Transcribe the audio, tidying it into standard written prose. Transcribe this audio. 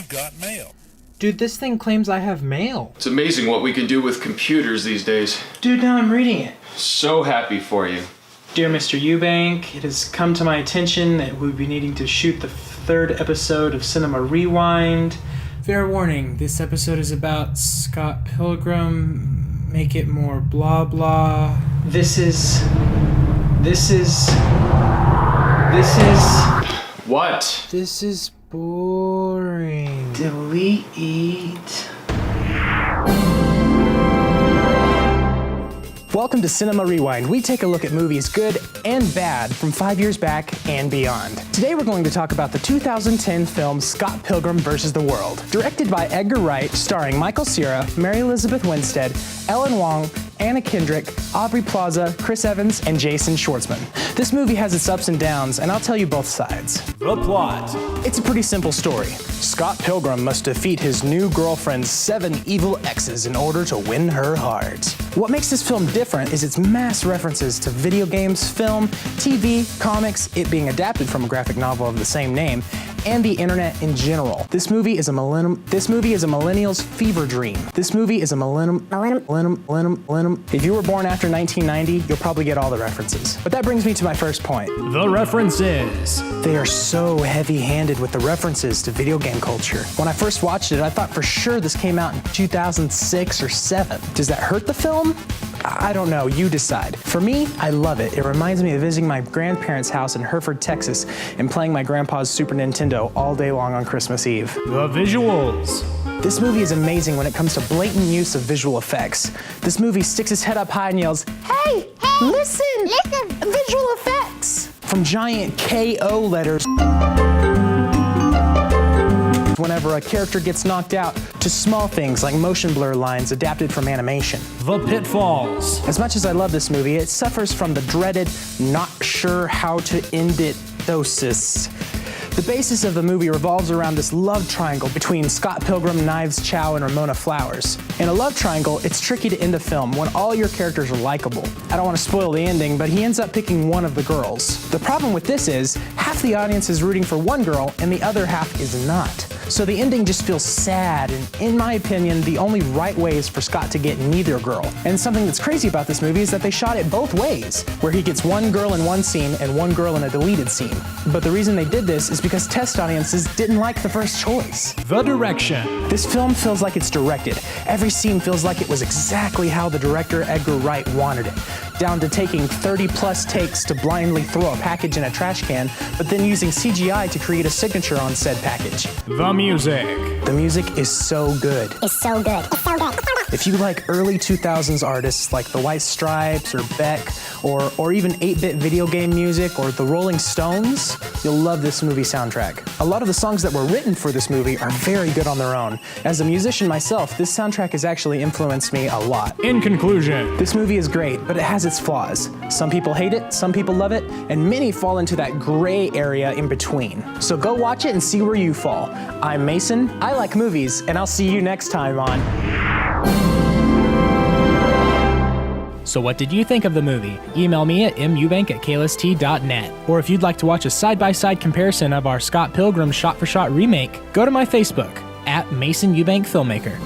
got mail. Dude, this thing claims I have mail. It's amazing what we can do with computers these days. Dude, now I'm reading it. So happy for you. Dear Mr. Eubank, it has come to my attention that we'll be needing to shoot the third episode of Cinema Rewind. Fair warning, this episode is about Scott Pilgrim. Make it more blah blah. This is... What? This is boring. Delete. Welcome to Cinema Rewind. We take a look at movies good and bad from 5 years back and beyond. Today we're going to talk about the 2010 film Scott Pilgrim vs. the World. Directed by Edgar Wright, starring Michael Cera, Mary Elizabeth Winstead, Ellen Wong, Anna Kendrick, Aubrey Plaza, Chris Evans, and Jason Schwartzman. This movie has its ups and downs, and I'll tell you both sides. The plot. It's a pretty simple story. Scott Pilgrim must defeat his new girlfriend's 7 evil exes in order to win her heart. What makes this film different is its mass references to video games, film, TV, comics, it being adapted from a graphic novel of the same name, and the internet in general. This movie is a millennial's fever dream. This movie is a millennium. If you were born after 1990, you'll probably get all the references. But that brings me to my first point. The references. They are so heavy-handed with the references to video game culture. When I first watched it, I thought for sure this came out in 2006 or 7. Does that hurt the film? I don't know, you decide. For me, I love it. It reminds me of visiting my grandparents' house in Hereford, Texas, and playing my grandpa's Super Nintendo all day long on Christmas Eve. The visuals. This movie is amazing when it comes to blatant use of visual effects. This movie sticks its head up high and yells, "Hey, listen! Visual effects!" From giant KO letters whenever a character gets knocked out, to small things like motion blur lines adapted from animation. The pitfalls. As much as I love this movie, it suffers from the dreaded not sure how to end it -osis. The basis of the movie revolves around this love triangle between Scott Pilgrim, Knives Chow, and Ramona Flowers. In a love triangle, it's tricky to end a film when all your characters are likable. I don't want to spoil the ending, but he ends up picking one of the girls. The problem with this is, half the audience is rooting for one girl and the other half is not. So the ending just feels sad, and in my opinion, the only right way is for Scott to get neither girl. And something that's crazy about this movie is that they shot it both ways, where he gets one girl in one scene and one girl in a deleted scene. But the reason they did this is because test audiences didn't like the first choice. The direction. This film feels like it's directed. Every scene feels like it was exactly how the director Edgar Wright wanted it, down to taking 30+ takes to blindly throw a package in a trash can, but then using CGI to create a signature on said package. The music. The music is so good. If you like early 2000s artists like the White Stripes or Beck, or even 8-bit video game music or the Rolling Stones, you'll love this movie soundtrack. A lot of the songs that were written for this movie are very good on their own. As a musician myself, this soundtrack has actually influenced me a lot. In conclusion, this movie is great, but it has its flaws. Some people hate it, some people love it, and many fall into that gray area in between. So go watch it and see where you fall. I'm Mason, I like movies, and I'll see you next time on... So what did you think of the movie? Email me at mubank@klst.net. Or if you'd like to watch a side-by-side comparison of our Scott Pilgrim shot-for-shot remake, go to my Facebook, @Mason Eubank Filmmaker.